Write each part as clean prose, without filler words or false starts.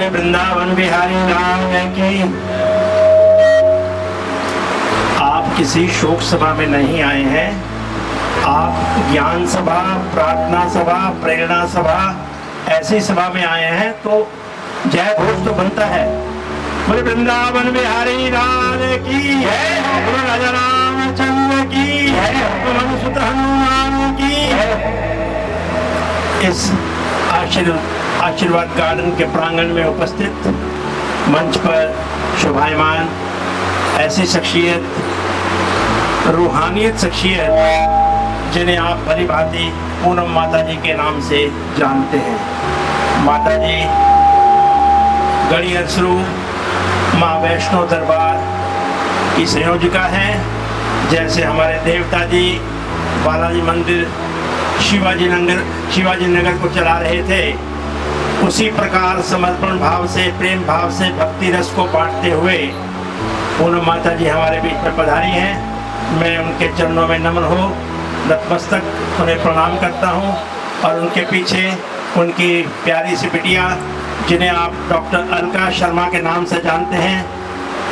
वृंदावन बिहारी राम की। आप किसी शोक सभा में नहीं आए हैं, आप ज्ञान सभा, प्रार्थना सभा, प्रेरणा सभा, ऐसी सभा में आए हैं तो जय घोष तो बनता है। बोले वृंदावन बिहारी राम की है, बोले राजा रामचंद्र की है, बोले सुत हनुमान की है। इस आशीर्वाद गार्डन के प्रांगण में उपस्थित मंच पर शोभायमान ऐसी शख्सियत, रूहानियत शख्सियत जिन्हें आप भली भांति पूनम माता जी के नाम से जानते हैं। माता जी गढ़ी अरसरू माँ वैष्णो दरबार की संयोजिका हैं। जैसे हमारे देवता जी बालाजी मंदिर शिवाजी नगर को चला रहे थे, उसी प्रकार समर्पण भाव से, प्रेम भाव से भक्ति रस को बांटते हुए पूनम माता जी हमारे बीच में पधारी हैं। मैं उनके चरणों में नमन हो नतमस्तक उन्हें प्रणाम करता हूं और उनके पीछे उनकी प्यारी सी बिटिया जिन्हें आप डॉक्टर अलका शर्मा के नाम से जानते हैं,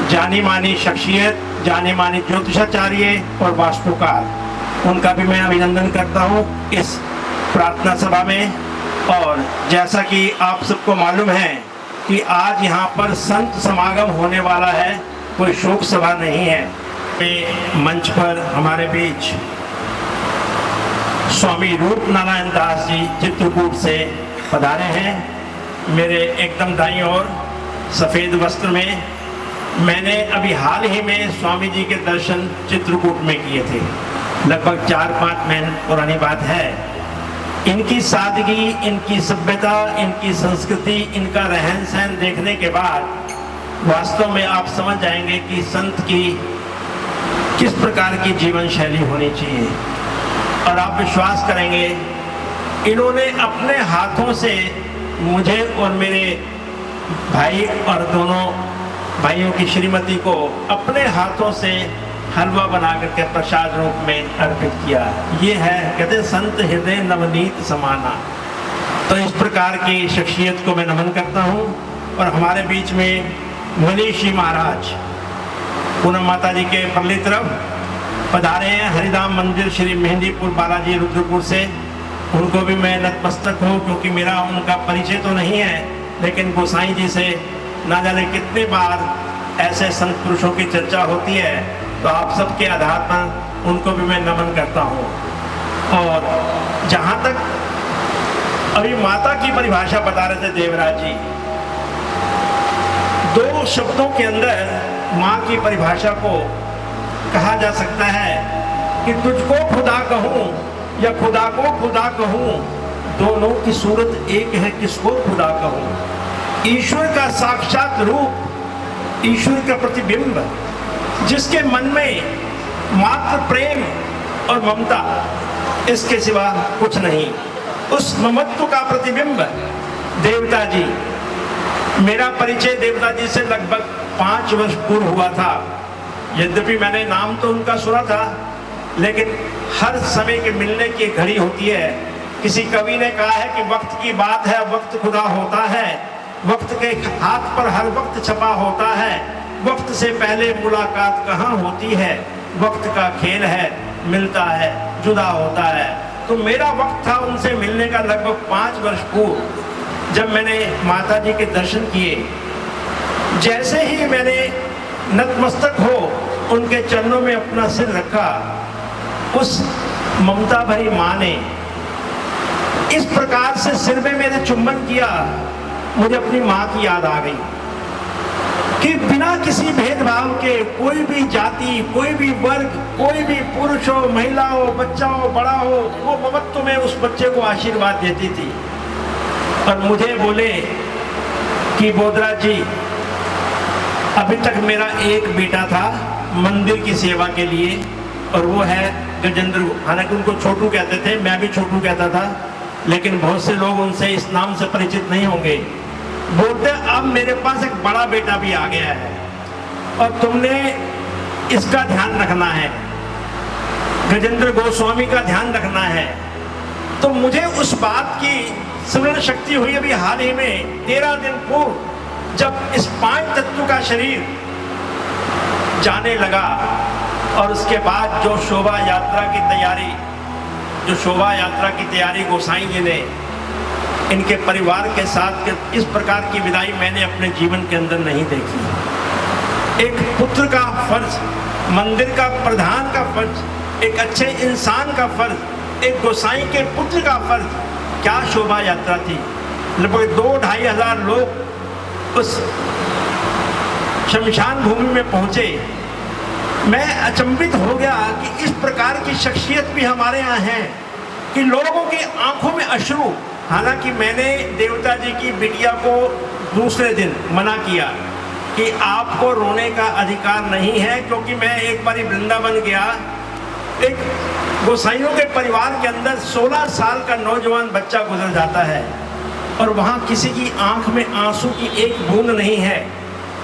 जानी मानी शख्सियत, जानी मानी ज्योतिषाचार्य और वास्तुकार, उनका भी मैं अभिनंदन करता हूं इस प्रार्थना सभा में। और जैसा कि आप सबको मालूम है कि आज यहाँ पर संत समागम होने वाला है, कोई शोक सभा नहीं है। मंच पर हमारे बीच स्वामी रूप नारायण दास जी चित्रकूट से पधारे हैं। मेरे एकदम दाईं ओर सफ़ेद वस्त्र में, मैंने अभी हाल ही में स्वामी जी के दर्शन चित्रकूट में किए थे, लगभग 4-5 महीने पुरानी बात है। इनकी सादगी, इनकी सभ्यता, इनकी संस्कृति, इनका रहन सहन देखने के बाद वास्तव में आप समझ जाएंगे कि संत की किस प्रकार की जीवन शैली होनी चाहिए। और आप विश्वास करेंगे, इन्होंने अपने हाथों से मुझे और मेरे भाई और दोनों भाइयों की श्रीमती को अपने हाथों से हलवा बना करके प्रसाद रूप में अर्पित किया। ये है, कहते संत हृदय नवनीत समाना। तो इस प्रकार की शख्सियत को मैं नमन करता हूँ। और हमारे बीच में मनीष जी महाराज पूनम माता जी के परली तरफ पधारे हैं, हरिधाम मंदिर श्री मेहंदीपुर बालाजी रुद्रपुर से। उनको भी मैं नतमस्तक हूँ, क्योंकि मेरा उनका परिचय तो नहीं है, लेकिन गोसाई जी से ना जाने कितने बार ऐसे संत पुरुषों की चर्चा होती है, तो आप सबके आधार पर उनको भी मैं नमन करता हूँ। और जहाँ तक अभी माता की परिभाषा बता रहे थे देवराज जी, 2 शब्दों के अंदर माँ की परिभाषा को कहा जा सकता है कि तुझको खुदा कहूँ या खुदा को खुदा कहूँ, दोनों की सूरत एक है, किसको खुदा कहूँ। ईश्वर का साक्षात रूप, ईश्वर का प्रतिबिंब, जिसके मन में मात्र प्रेम और ममता, इसके सिवा कुछ नहीं, उस ममत्व का प्रतिबिंब देवता जी। मेरा परिचय देवता जी से लगभग 5 वर्ष पूर्व हुआ था। यद्यपि मैंने नाम तो उनका सुना था, लेकिन हर समय के मिलने की घड़ी होती है। किसी कवि ने कहा है कि वक्त की बात है, वक्त खुदा होता है, वक्त के हाथ पर हर वक्त छपा होता है, वक्त से पहले मुलाकात कहाँ होती है, वक्त का खेल है, मिलता है, जुदा होता है। तो मेरा वक्त था उनसे मिलने का लगभग 5 वर्ष पूर्व, जब मैंने माता जी के दर्शन किए। जैसे ही मैंने नतमस्तक हो उनके चरणों में अपना सिर रखा, उस ममता भरी माँ ने इस प्रकार से सिर में मेरे चुम्बन किया, मुझे अपनी माँ की याद आ गई कि बिना किसी भेदभाव के, कोई भी जाति, कोई भी वर्ग, कोई भी पुरुष हो, महिला हो, बच्चा हो, बड़ा हो, वो ममत्व में उस बच्चे को आशीर्वाद देती थी। और मुझे बोले कि बोधरा जी, अभी तक मेरा एक बेटा था मंदिर की सेवा के लिए, और वो है गजेंद्र। हालांकि उनको छोटू कहते थे, मैं भी छोटू कहता था, लेकिन बहुत से लोग उनसे इस नाम से परिचित नहीं होंगे। बोलते अब मेरे पास एक बड़ा बेटा भी आ गया है और तुमने इसका ध्यान रखना है, गजेंद्र गोस्वामी का ध्यान रखना है। तो मुझे उस बात की स्मरण शक्ति हुई अभी हाल ही में 13 दिन पूर्व जब इस 5 तत्व का शरीर जाने लगा और उसके बाद जो शोभा यात्रा की तैयारी गोसाई जी ने इनके परिवार के साथ इस प्रकार की विदाई मैंने अपने जीवन के अंदर नहीं देखी। एक पुत्र का फर्ज, मंदिर का प्रधान का फर्ज, एक अच्छे इंसान का फर्ज, एक गोसाई के पुत्र का फर्ज, क्या शोभा यात्रा थी। लगभग 2-2.5 हजार लोग उस शमशान भूमि में पहुंचे। मैं अचंभित हो गया कि इस प्रकार की शख्सियत भी हमारे यहाँ है कि लोगों की आंखों में अश्रु। हालांकि मैंने देवता जी की बिटिया को दूसरे दिन मना किया कि आपको रोने का अधिकार नहीं है, क्योंकि मैं एक बार वृंदावन गया, एक गोसाइयों के परिवार के अंदर 16 साल का नौजवान बच्चा गुजर जाता है और वहाँ किसी की आंख में आंसू की एक बूंद नहीं है।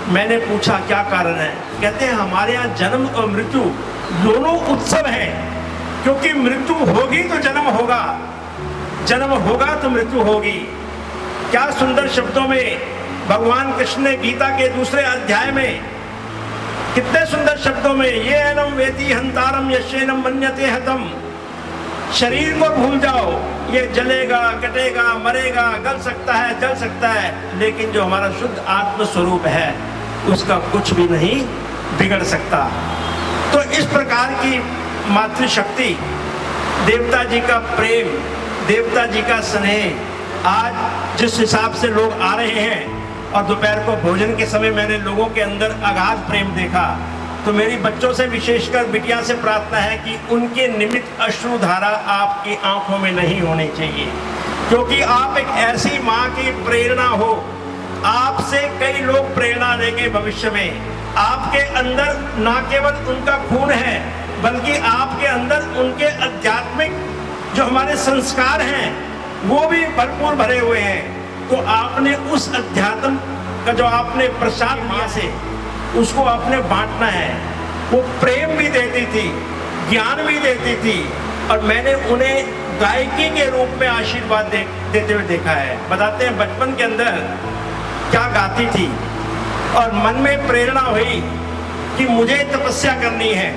मैंने पूछा क्या कारण है। कहते हैं हमारे यहाँ जन्म और मृत्यु दोनों उत्सव है, क्योंकि मृत्यु होगी तो जन्म होगा, जन्म होगा तो मृत्यु होगी। क्या सुंदर शब्दों में भगवान कृष्ण ने गीता के दूसरे अध्याय में कितने सुंदर शब्दों में ये एनम वेति हंतारम यशेनम मन्यते हतम, शरीर को भूल जाओ, ये जलेगा, कटेगा, मरेगा, गल सकता है, जल सकता है, लेकिन जो हमारा शुद्ध आत्म स्वरूप है उसका कुछ भी नहीं बिगड़ सकता। तो इस प्रकार की मातृशक्ति, देवता जी का प्रेम, देवता जी का स्नेह, आज जिस हिसाब से लोग आ रहे हैं और दोपहर को भोजन के समय मैंने लोगों के अंदर अगाध प्रेम देखा, तो मेरी बच्चों से विशेषकर बिटिया से प्रार्थना है कि उनके निमित्त अश्रुधारा आपकी आंखों में नहीं होनी चाहिए, क्योंकि आप एक ऐसी माँ की प्रेरणा हो। आपसे कई लोग प्रेरणा लेंगे भविष्य में। आपके अंदर ना केवल उनका खून है, बल्कि आपके अंदर उनके आध्यात्मिक जो हमारे संस्कार हैं वो भी भरपूर भरे हुए हैं। तो आपने उस अध्यात्म का जो आपने प्रसाद माँ से उसको आपने बांटना है। वो प्रेम भी देती थी, ज्ञान भी देती थी, और मैंने उन्हें गायकी के रूप में आशीर्वाद देते हुए देखा है। बताते हैं बचपन के अंदर क्या गाती थी और मन में प्रेरणा हुई कि मुझे तपस्या करनी है।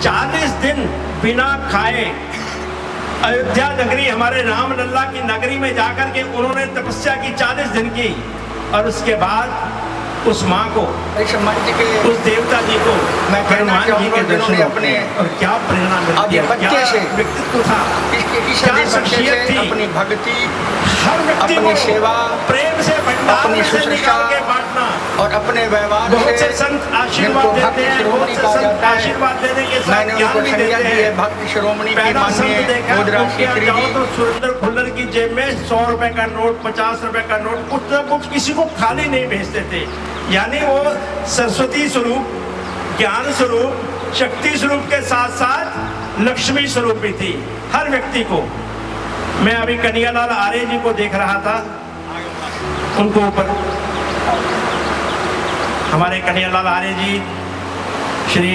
40 दिन बिना खाए अयोध्या नगरी, हमारे राम लल्ला की नगरी में जाकर के उन्होंने तपस्या की 40 दिन की, और उसके बाद उस माँ को, उस देवता जी को, मैं कहना हनुमान जी के दर्शन अपने और क्या प्रेरणा मिलती है, क्या व्यक्तित्व था, क्या शख्सियत थी। अपनी भक्ति, हर व्यक्ति अपनी को सेवा, प्रेम से भंडार में से निकाल के बांटना। और अपने व्यवहार बहुत से संत आशीर्वाद देते हैं, बहुत से संत आशीर्वाद देने के साथ ज्ञान भी देते हैं। भक्ति शिरोमणि पहला संत देखा, मुद्राक्षी जाओ तो सुरेंद्र खुल्लर की जेब में 100 रुपए का नोट, 50 रुपए का नोट, कुछ न कुछ किसी को खाली नहीं भेजते थे। यानी वो सरस्वती स्वरूप, ज्ञान स्वरूप, शक्ति स्वरूप के साथ साथ लक्ष्मी स्वरूप भी थी हर व्यक्ति को। मैं अभी कन्हैयालाल आर्य जी को देख रहा था, उनको ऊपर हमारे कन्हैयालाल आर्य जी श्री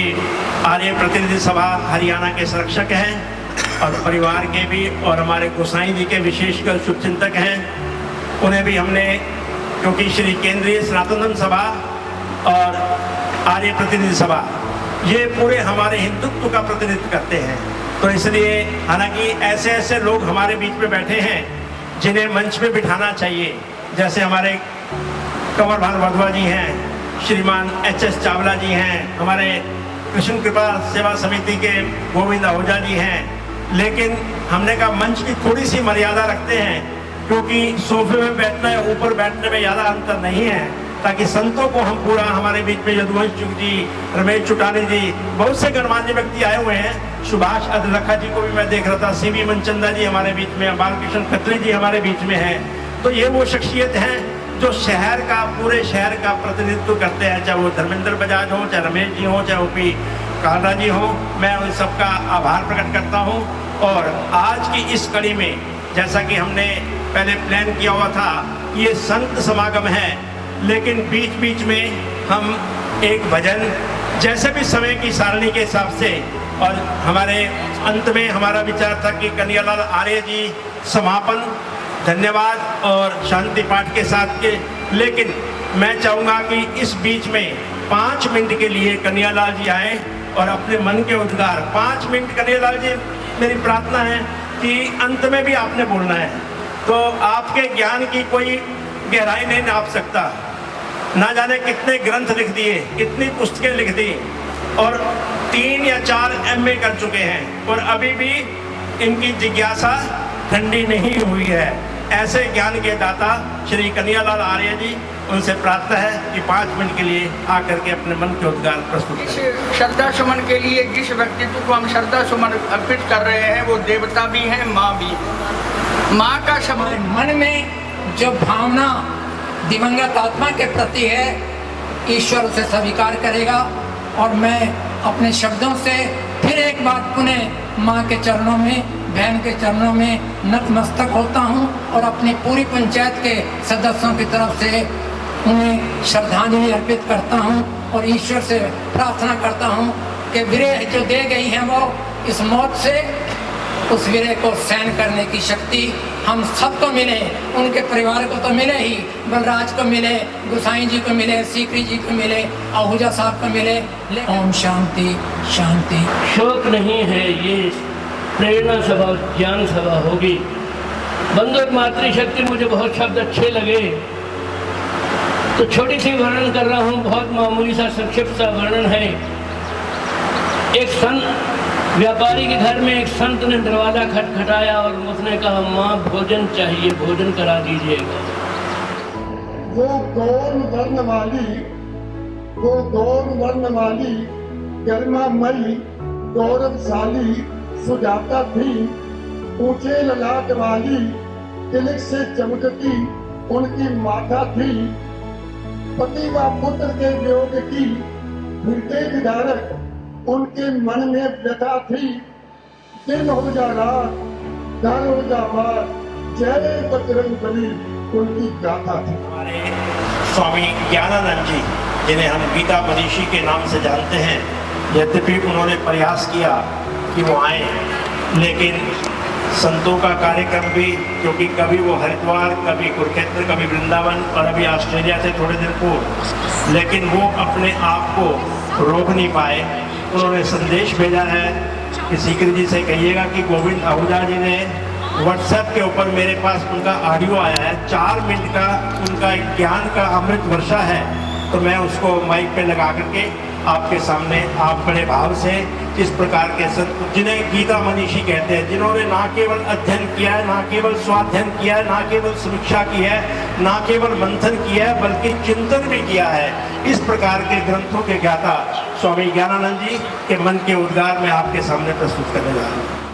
आर्य प्रतिनिधि सभा हरियाणा के संरक्षक हैं और परिवार के भी, और हमारे गोसाई जी के विशेषकर शुभचिंतक हैं। उन्हें भी हमने, क्योंकि श्री केंद्रीय सनातन धर्म सभा और आर्य प्रतिनिधि सभा ये पूरे हमारे हिंदुत्व का प्रतिनिधित्व करते हैं, तो इसलिए हालांकि ऐसे ऐसे लोग हमारे बीच में बैठे हैं जिन्हें मंच पे बिठाना चाहिए, जैसे हमारे कंवर भान वधवा जी हैं, श्रीमान HS चावला जी हैं, हमारे कृष्ण कृपा सेवा समिति के गोविंद आहूजा जी हैं। लेकिन हमने कहा मंच की थोड़ी सी मर्यादा रखते हैं, क्योंकि सोफे में बैठना या ऊपर बैठने में ज़्यादा अंतर नहीं है, ताकि संतों को हम पूरा, हमारे बीच में यदुवंश जी, रमेश चुटानी जी, बहुत से गणमान्य व्यक्ति आए हुए हैं। सुभाष अदलखा जी को भी मैं देख रहा था, CB मनचंदा जी हमारे बीच में, बालकृष्ण खत्री जी हमारे बीच में हैं। तो ये वो शख्सियत हैं जो शहर का, पूरे शहर का प्रतिनिधित्व करते हैं, चाहे वो धर्मेंद्र बजाज हो, चाहे रमेश जी हो, चाहे OP कालरा जी हो। मैं उन सबका आभार प्रकट करता हूँ। और आज की इस कड़ी में, जैसा कि हमने पहले प्लान किया हुआ था, ये संत समागम है, लेकिन बीच बीच में हम एक भजन, जैसे भी समय की सारणी के हिसाब से, और हमारे अंत में हमारा विचार था कि कन्हैयालाल आर्य जी समापन, धन्यवाद और शांति पाठ के साथ के, लेकिन मैं चाहूँगा कि इस बीच में 5 मिनट के लिए कन्हैयालाल जी आए और अपने मन के उद्गार 5 मिनट। कन्हैयालाल जी, मेरी प्रार्थना है कि अंत में भी आपने बोलना है, तो आपके ज्ञान की कोई गहराई नहीं नाप सकता। ना जाने कितने ग्रंथ लिख दिए, कितनी पुस्तकें लिख दी, और 3 या 4 MA कर चुके हैं, और अभी भी इनकी जिज्ञासा ठंडी नहीं हुई है। ऐसे ज्ञान के दाता श्री कन्हैयालाल आर्य जी, उनसे प्रार्थना है कि 5 मिनट के लिए आकर के अपने मन के उद्गार प्रस्तुत इस करें। श्रद्धा सुमन के लिए जिस व्यक्तित्व को हम श्रद्धा सुमन अर्पित कर रहे हैं वो देवता भी है, माँ भी। माँ का शब्द मन में जो भावना दिवंगत आत्मा के प्रति है, ईश्वर उसे स्वीकार करेगा। और मैं अपने शब्दों से फिर एक बार पुनः माँ के चरणों में, बहन के चरणों में नतमस्तक होता हूँ और अपनी पूरी पंचायत के सदस्यों की तरफ से उन्हें श्रद्धांजलि अर्पित करता हूँ और ईश्वर से प्रार्थना करता हूँ कि विरह जो दे गई हैं वो इस मौत से, उस विरह को सहन करने की शक्ति हम सबको मिले। उनके परिवार को तो मिले ही, बलराज को मिले, गोसाई जी को मिले, सीकरी जी को मिले, आहूजा साहब को मिले। ओम शांति शांति। शोक नहीं है, ये प्रेरणा सभा, ज्ञान सभा होगी। बंधु और मातृशक्ति, मुझे बहुत शब्द अच्छे लगे, तो छोटी सी वर्णन कर रहा हूँ, बहुत मामूली सा संक्षिप्त सा वर्णन है। एक संत, व्यापारी के घर में एक संत ने दरवाजा खटखटाया और उसने कहा, माँ भोजन चाहिए, भोजन करा दीजिएगा। वो गौर वर्ण वाली गरिमामयी गौरवशाली सुजाता थी। ऊंचे ललाट वाली तिलक से चमकती उनकी माता थी। पति व पुत्र के वियोग की हृदय विदारक उनके मन में व्यथा थी। दिन हो जा रात, घर हो जा बार, जय बजरंगबली उनकी गाथा थी। हमारे स्वामी ज्ञानानंद जी, जिन्हें हम गीता मनीषी के नाम से जानते हैं, यद्यपि उन्होंने प्रयास किया कि वो आए, लेकिन संतों का कार्यक्रम भी, क्योंकि कभी वो हरिद्वार, कभी कुरुक्षेत्र, कभी वृंदावन और अभी ऑस्ट्रेलिया से थोड़े दिन पूर्व, लेकिन वो अपने आप को रोक नहीं पाए। उन्होंने संदेश भेजा है कि सीकरी जी से कहिएगा कि गोविंद आहूजा जी ने व्हाट्सएप के ऊपर, मेरे पास उनका ऑडियो आया है, 4 मिनट का उनका ज्ञान का अमृत वर्षा है, तो मैं उसको माइक पे लगा करके आपके सामने, आप बड़े भाव से इस प्रकार के संत, जिन्हें गीता मनीषी कहते हैं, जिन्होंने ना केवल अध्ययन किया है, ना केवल स्वाध्ययन किया है, ना केवल समीक्षा की है, ना केवल मंथन किया है, बल्कि चिंतन भी किया है, इस प्रकार के ग्रंथों के ज्ञाता स्वामी ज्ञानानंद जी के मन के उद्गार में आपके सामने प्रस्तुत करने जा रहा हूँ।